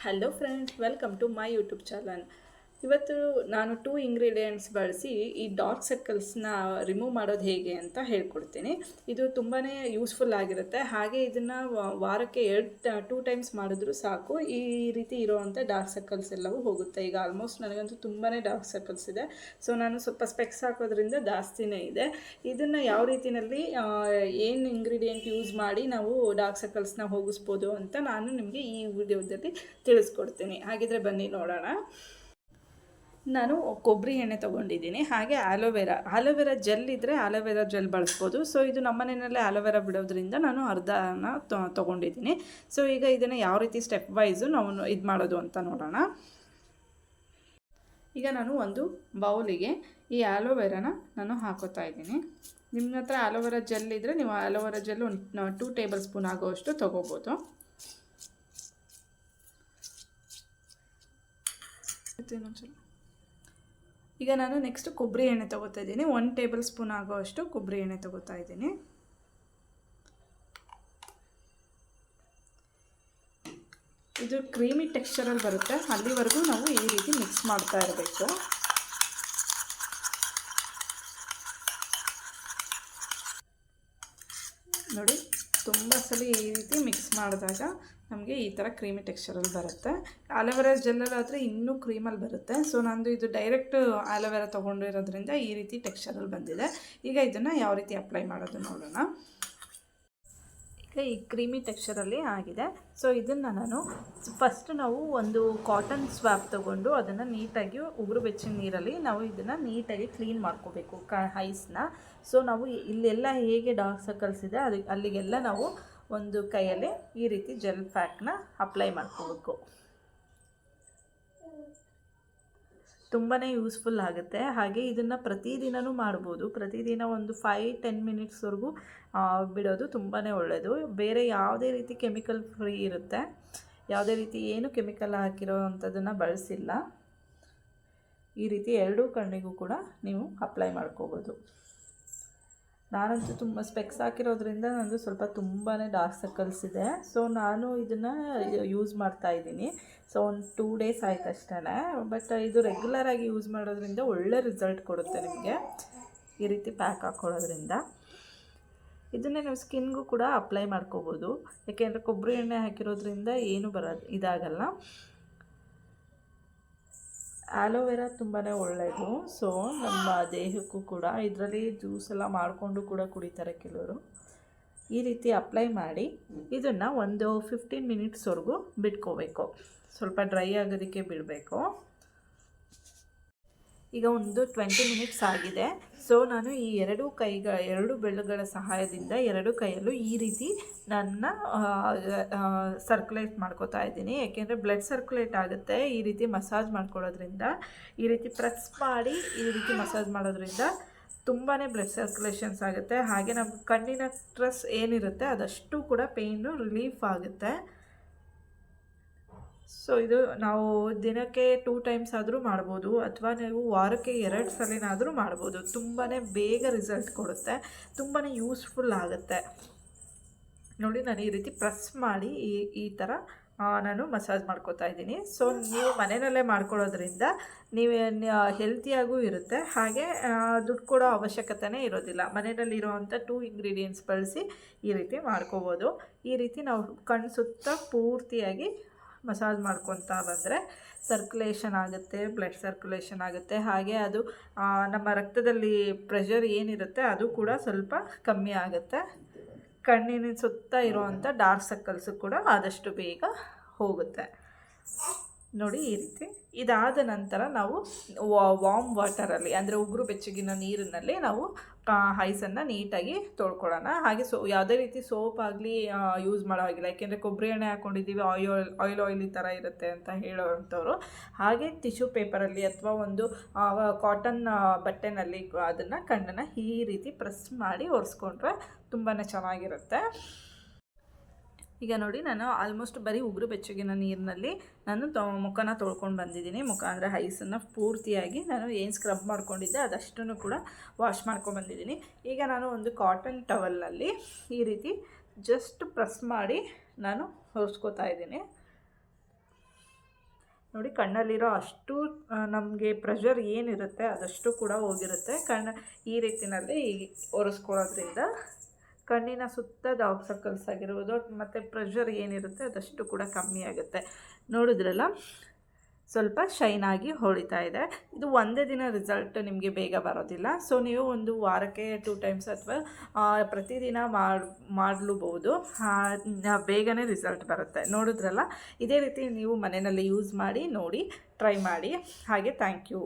Hello friends, welcome to my YouTube channel. ಇವತ್ತು ನಾನು 2 ingredients ಬಳಸಿ ಈ ಡಾರ್ಕ್ ಸರ್ಕಲ್ಸ್ನ ರಿಮೂವ್ ಮಾಡೋದು ಹೇಗೆ ಅಂತ ಹೇಳ್ಕೊಡ್ತೀನಿ. ಇದು ತುಂಬಾ ಯೂಸ್ಫುಲ್ ಆಗಿರುತ್ತೆ. ಹಾಗೆ ಇದನ್ನು ವಾರಕ್ಕೆ 2 ಟೈಮ್ಸ್ ಮಾಡಿದ್ರೂ ಸಾಕು, ಈ ರೀತಿ ಇರೋವಂಥ ಡಾರ್ಕ್ ಸರ್ಕಲ್ಸ್ ಎಲ್ಲವೂ ಹೋಗುತ್ತೆ. ಈಗ ಆಲ್ಮೋಸ್ಟ್ ನನಗಂತೂ ತುಂಬಾ ಡಾರ್ಕ್ ಸರ್ಕಲ್ಸ್ ಇದೆ. ಸೊ ನಾನು ಸ್ವಲ್ಪ ಸ್ಪೆಕ್ಸ್ ಹಾಕೋದ್ರಿಂದ ಜಾಸ್ತಿನೇ ಇದೆ. ಇದನ್ನು ಯಾವ ರೀತಿಯಲ್ಲಿ ಏನು ಇಂಗ್ರೀಡಿಯೆಂಟ್ ಯೂಸ್ ಮಾಡಿ ನಾವು ಡಾರ್ಕ್ ಸರ್ಕಲ್ಸ್ನ ಹೋಗಿಸ್ಬೋದು ಅಂತ ನಾನು ನಿಮಗೆ ಈ ವಿಡಿಯೋದಲ್ಲಿ ತಿಳಿಸ್ಕೊಡ್ತೀನಿ. ಹಾಗಿದ್ರೆ ಬನ್ನಿ ನೋಡೋಣ. ನಾನು ಕೊಬ್ಬರಿ ಎಣ್ಣೆ ತೊಗೊಂಡಿದ್ದೀನಿ, ಹಾಗೆ ಆಲೋವೆರಾ ಜೆಲ್ ಇದ್ದರೆ ಆಲೋವೆರಾ ಜೆಲ್ ಬಳಸ್ಬೋದು. ಸೊ ಇದು ನಮ್ಮ ಮನೆಯಲ್ಲೇ ಆಲೋವೆರಾ ಬಿಡೋದ್ರಿಂದ ನಾನು ಅರ್ಧನ ತೊಗೊಂಡಿದ್ದೀನಿ. ಸೊ ಈಗ ಇದನ್ನು ಯಾವ ರೀತಿ ಸ್ಟೆಪ್ ವೈಸು ನಾವು ಇದು ಮಾಡೋದು ಅಂತ ನೋಡೋಣ. ಈಗ ನಾನು ಒಂದು ಬೌಲಿಗೆ ಈ ಆಲೋವೆರಾನ ನಾನು ಹಾಕೋತಾ ಇದ್ದೀನಿ. ನಿಮ್ಮ ಹತ್ರ ಆಲೋವೆರಾ ಜೆಲ್ ಇದ್ದರೆ ನೀವು ಆಲೋವೆರಾ ಜೆಲ್ ಒಂದು 2 ಟೇಬಲ್ ಸ್ಪೂನ್ ಆಗೋಷ್ಟು ತೊಗೋಬೋದು. ಈಗ ನಾನು ನೆಕ್ಸ್ಟ್ ಕೊಬ್ಬರಿ ಎಣ್ಣೆ ತೊಗೋತಾ ಇದ್ದೀನಿ. 1 ಟೇಬಲ್ ಸ್ಪೂನ್ ಆಗೋಷ್ಟು ಕೊಬ್ಬರಿ ಎಣ್ಣೆ ತೊಗೋತಾ ಇದ್ದೀನಿ. ಇದು ಕ್ರೀಮಿ ಟೆಕ್ಸ್ಚರಲ್ಲಿ ಬರುತ್ತೆ, ಅಲ್ಲಿವರೆಗೂ ನಾವು ಈ ರೀತಿ ಮಿಕ್ಸ್ ಮಾಡ್ತಾ ಇರಬೇಕು. ನೋಡಿ, ತುಂಬ ಸಲ ಈ ರೀತಿ ಮಿಕ್ಸ್ ಮಾಡಿದಾಗ ನಮಗೆ ಈ ಥರ ಕ್ರೀಮಿ ಟೆಕ್ಸ್ಚರಲ್ಲಿ ಬರುತ್ತೆ. ಆಲೋವೆರಾ ಜೆಲ್ಲಲ್ಲಾದರೆ ಇನ್ನೂ ಕ್ರೀಮಲ್ಲಿ ಬರುತ್ತೆ. ಸೊ ನಂದು ಇದು ಡೈರೆಕ್ಟ್ ಆಲೋವೆರಾ ತೊಗೊಂಡಿರೋದ್ರಿಂದ ಈ ರೀತಿ ಟೆಕ್ಸ್ಚರಲ್ಲಿ ಬಂದಿದೆ. ಈಗ ಇದನ್ನು ಯಾವ ರೀತಿ ಅಪ್ಲೈ ಮಾಡೋದು ನೋಡೋಣ. ಈಗ ಈ ಕ್ರೀಮಿ ಟೆಕ್ಸ್ಚರಲ್ಲಿ ಆಗಿದೆ. ಸೊ ಇದನ್ನು ನಾನು ನಾವು ಒಂದು ಕಾಟನ್ ಸ್ವಾಪ್ ತೊಗೊಂಡು ಅದನ್ನು ನೀಟಾಗಿ ಉಗುರು ಬೆಚ್ಚಿನ ನೀರಲ್ಲಿ ನಾವು ಇದನ್ನು ನೀಟಾಗಿ ಕ್ಲೀನ್ ಮಾಡ್ಕೋಬೇಕು ಐಸ್ನ. ಸೊ ನಾವು ಇಲ್ಲೆಲ್ಲ ಹೇಗೆ ಡಾರ್ಕ್ ಸರ್ಕಲ್ಸ್ ಇದೆ ಅಲ್ಲಿಗೆಲ್ಲ ನಾವು ಒಂದು ಕೈಯಲ್ಲಿ ಈ ರೀತಿ ಜೆಲ್ ಪ್ಯಾಕ್ನ ಅಪ್ಲೈ ಮಾಡ್ಕೋಬೇಕು. ತುಂಬಾ ಯೂಸ್ಫುಲ್ ಆಗುತ್ತೆ. ಹಾಗೆ ಇದನ್ನು ಪ್ರತಿದಿನವೂ ಮಾಡ್ಬೋದು. ಪ್ರತಿದಿನ ಒಂದು 5-10 ಮಿನಿಟ್ಸ್ವರೆಗೂ ಬಿಡೋದು ತುಂಬಾ ಒಳ್ಳೆಯದು. ಬೇರೆ ಯಾವುದೇ ರೀತಿ ಕೆಮಿಕಲ್ ಫ್ರೀ ಇರುತ್ತೆ, ಯಾವುದೇ ರೀತಿ ಏನು ಕೆಮಿಕಲ್ ಹಾಕಿರೋ ಅಂಥದ್ದನ್ನು ಬಳಸಿಲ್ಲ. ಈ ರೀತಿ 2 ಕಣ್ಣಿಗೂ ಕೂಡ ನೀವು ಅಪ್ಲೈ ಮಾಡ್ಕೋಬೋದು. ನಾನಂತೂ ತುಂಬ ಸ್ಪೆಕ್ಸ್ ಹಾಕಿರೋದ್ರಿಂದ ನಂದು ಸ್ವಲ್ಪ ತುಂಬಾ ಡಾರ್ಕ್ ಸರ್ಕಲ್ಸ್ ಇದೆ. ಸೊ ನಾನು ಇದನ್ನು ಯೂಸ್ ಮಾಡ್ತಾಯಿದ್ದೀನಿ. ಸೊ ಒಂದು 2 ಡೇಸ್ ಆಯ್ತು ಅಷ್ಟೇ. ಬಟ್ ಇದು ರೆಗ್ಯುಲರಾಗಿ ಯೂಸ್ ಮಾಡೋದ್ರಿಂದ ಒಳ್ಳೆ ರಿಸಲ್ಟ್ ಕೊಡುತ್ತೆ ನಿಮಗೆ, ಈ ರೀತಿ ಪ್ಯಾಕ್ ಹಾಕ್ಕೊಳ್ಳೋದ್ರಿಂದ. ಇದನ್ನೇ ನೀವು ಸ್ಕಿನ್ಗೂ ಕೂಡ ಅಪ್ಲೈ ಮಾಡ್ಕೋಬೋದು, ಯಾಕೆಂದರೆ ಕೊಬ್ಬರಿ ಎಣ್ಣೆ ಹಾಕಿರೋದ್ರಿಂದ ಏನು ಇದಾಗಲ್ಲ. ಆಲೋವೆರಾ ತುಂಬಾ ಒಳ್ಳೆಯದು. ಸೊ ನಮ್ಮ ದೇಹಕ್ಕೂ ಕೂಡ ಇದರಲ್ಲಿ ಜ್ಯೂಸ್ ಎಲ್ಲ ಮಾಡಿಕೊಂಡು ಕೂಡ ಕುಡಿತಾರೆ ಕೆಲವರು. ಈ ರೀತಿ ಅಪ್ಲೈ ಮಾಡಿ ಇದನ್ನು ಒಂದು 15 ಮಿನಿಟ್ಸ್ವರೆಗೂ ಬಿಟ್ಕೋಬೇಕು. ಸ್ವಲ್ಪ ಡ್ರೈ ಆಗೋದಕ್ಕೆ ಬಿಡಬೇಕು. ಈಗ ಒಂದು 20 ಮಿನಿಟ್ಸ್ ಆಗಿದೆ. ಸೊ ನಾನು ಈ 2 ಬೆರಳುಗಳ ಸಹಾಯದಿಂದ 2 ಕೈಯಲ್ಲೂ ಈ ರೀತಿ ನನ್ನ ಸರ್ಕ್ಯುಲೇಟ್ ಮಾಡ್ಕೋತಾ ಇದ್ದೀನಿ. ಯಾಕೆಂದರೆ ಬ್ಲಡ್ ಸರ್ಕ್ಯುಲೇಟ್ ಆಗುತ್ತೆ ಈ ರೀತಿ ಮಸಾಜ್ ಮಾಡ್ಕೊಳ್ಳೋದ್ರಿಂದ. ಈ ರೀತಿ ಪ್ರೆಸ್ ಮಾಡಿ ಈ ರೀತಿ ಮಸಾಜ್ ಮಾಡೋದ್ರಿಂದ ತುಂಬಾ ಬ್ಲಡ್ ಸರ್ಕ್ಯುಲೇಷನ್ಸ್ ಆಗುತ್ತೆ. ಹಾಗೆ ನಮ್ಮ ಕಣ್ಣಿನ ಸ್ಟ್ರೆಸ್ ಏನಿರುತ್ತೆ ಅದಷ್ಟು ಕೂಡ ಪೇಯ್ನು ರಿಲೀಫ್ ಆಗುತ್ತೆ. ಸೊ ಇದು ನಾವು ದಿನಕ್ಕೆ 2 ಟೈಮ್ಸ್ ಆದರೂ ಮಾಡ್ಬೋದು, ಅಥವಾ ನೀವು ವಾರಕ್ಕೆ 2 ಸಲನಾದರೂ ಮಾಡ್ಬೋದು. ತುಂಬಾ ಬೇಗ ರಿಸಲ್ಟ್ ಕೊಡುತ್ತೆ, ತುಂಬಾ ಯೂಸ್ಫುಲ್ ಆಗುತ್ತೆ. ನೋಡಿ, ನಾನು ಈ ರೀತಿ ಪ್ರೆಸ್ ಮಾಡಿ ಈ ಥರ ನಾನು ಮಸಾಜ್ ಮಾಡ್ಕೋತಾ ಇದ್ದೀನಿ. ಸೊ ನೀವು ಮನೆಯಲ್ಲೇ ಮಾಡ್ಕೊಳ್ಳೋದ್ರಿಂದ ನೀವು ಹೆಲ್ತಿಯಾಗೂ ಇರುತ್ತೆ, ಹಾಗೆ ದುಡ್ಡು ಕೊಡೋ ಅವಶ್ಯಕತೆನೇ ಇರೋದಿಲ್ಲ. ಮನೆಯಲ್ಲಿರುವಂಥ 2 ಇಂಗ್ರೀಡಿಯೆಂಟ್ಸ್ ಬಳಸಿ ಈ ರೀತಿ ಮಾಡ್ಕೋಬೋದು. ಈ ರೀತಿ ನಾವು ಕಣ್ಣು ಸುತ್ತ ಪೂರ್ತಿಯಾಗಿ ಮಸಾಜ್ ಮಾಡ್ಕೊತಾ ಬಂದರೆ ಸರ್ಕ್ಯುಲೇಷನ್ ಆಗುತ್ತೆ, ಬ್ಲಡ್ ಸರ್ಕ್ಯುಲೇಷನ್ ಆಗುತ್ತೆ. ಹಾಗೆ ಅದು ನಮ್ಮ ರಕ್ತದಲ್ಲಿ ಪ್ರೆಷರ್ ಏನಿರುತ್ತೆ ಅದು ಕೂಡ ಸ್ವಲ್ಪ ಕಮ್ಮಿ ಆಗುತ್ತೆ. ಕಣ್ಣಿನ ಸುತ್ತ ಇರುವಂಥ ಡಾರ್ಕ್ ಸರ್ಕಲ್ಸು ಕೂಡ ಆದಷ್ಟು ಬೇಗ ಹೋಗುತ್ತೆ. ನೋಡಿ, ಈ ರೀತಿ ಇದಾದ ನಂತರ ನಾವು ವಾರ್ಮ್ ವಾಟರಲ್ಲಿ, ಅಂದರೆ ಉಗುರು ಬೆಚ್ಚಗಿನ ನೀರಿನಲ್ಲಿ ನಾವು ಐಸನ್ನು ನೀಟಾಗಿ ತೊಳ್ಕೊಳ್ಳೋಣ. ಹಾಗೆ ಯಾವುದೇ ರೀತಿ ಸೋಪ್ ಆಗಲಿ ಯೂಸ್ ಮಾಡೋ ಹಾಗಿಲ್ಲ, ಯಾಕೆಂದರೆ ಕೊಬ್ಬರಿ ಎಣ್ಣೆ ಹಾಕ್ಕೊಂಡಿದ್ದೀವಿ, ಆಯಿಲಿ ಥರ ಇರುತ್ತೆ ಅಂತ ಹೇಳೋವಂಥವ್ರು. ಹಾಗೆ ಟಿಶ್ಯೂ ಪೇಪರಲ್ಲಿ ಅಥವಾ ಒಂದು ಕಾಟನ್ ಬಟ್ಟೆನಲ್ಲಿ ಅದನ್ನು ಕಣ್ಣನ್ನು ಈ ರೀತಿ ಪ್ರೆಸ್ ಮಾಡಿ ಒರೆಸ್ಕೊಂಡ್ರೆ ತುಂಬಾ ಚೆನ್ನಾಗಿರುತ್ತೆ. ಈಗ ನೋಡಿ, ನಾನು ಆಲ್ಮೋಸ್ಟ್ ಬರೀ ಉಗುರು ಬೆಚ್ಚಗಿನ ನೀರಿನಲ್ಲಿ ನಾನು ಮುಖನ ತೊಳ್ಕೊಂಡು ಬಂದಿದ್ದೀನಿ. ಮುಖ ಅಂದರೆ ಐಸನ್ನು ಪೂರ್ತಿಯಾಗಿ ನಾನು ಏನು ಸ್ಕ್ರಬ್ ಮಾಡ್ಕೊಂಡಿದ್ದೆ ಅದಷ್ಟನ್ನು ಕೂಡ ವಾಶ್ ಮಾಡ್ಕೊಂಡು ಬಂದಿದ್ದೀನಿ. ಈಗ ನಾನು ಒಂದು ಕಾಟನ್ ಟವಲ್ನಲ್ಲಿ ಈ ರೀತಿ ಜಸ್ಟ್ ಪ್ರೆಸ್ ಮಾಡಿ ನಾನು ಒರೆಸ್ಕೋತಾ ಇದ್ದೀನಿ. ನೋಡಿ ಕಣ್ಣಲ್ಲಿರೋ ಅಷ್ಟು ನಮಗೆ ಪ್ರೆಷರ್ ಏನಿರುತ್ತೆ ಅದಷ್ಟು ಕೂಡ ಹೋಗಿರುತ್ತೆ. ಈ ರೀತಿಯಲ್ಲಿ ಒರೆಸ್ಕೊಳ್ಳೋದ್ರಿಂದ ಕಣ್ಣಿನ ಸುತ್ತ ಡಾರ್ಕ್ ಸರ್ಕಲ್ಸ್ ಆಗಿರ್ಬೋದು ಮತ್ತು ಪ್ರೆಷರ್ ಏನಿರುತ್ತೆ ಅದಷ್ಟು ಕೂಡ ಕಮ್ಮಿ ಆಗುತ್ತೆ. ನೋಡಿದ್ರಲ್ಲ, ಸ್ವಲ್ಪ ಶೈನಾಗಿ ಹೊಳಿತಾ ಇದೆ. ಇದು ಒಂದೇ ದಿನ ರಿಸಲ್ಟ್ ನಿಮಗೆ ಬೇಗ ಬರೋದಿಲ್ಲ. ಸೊ ನೀವು ಒಂದು ವಾರಕ್ಕೆ 2 ಟೈಮ್ಸ್ ಅಥವಾ ಪ್ರತಿದಿನ ಮಾಡಲೂಬಹುದು, ಬೇಗನೆ ರಿಸಲ್ಟ್ ಬರುತ್ತೆ. ನೋಡಿದ್ರಲ್ಲ, ಇದೇ ರೀತಿ ನೀವು ಮನೆಯಲ್ಲಿ ಯೂಸ್ ಮಾಡಿ ನೋಡಿ, ಟ್ರೈ ಮಾಡಿ. ಹಾಗೆ ಥ್ಯಾಂಕ್ ಯು.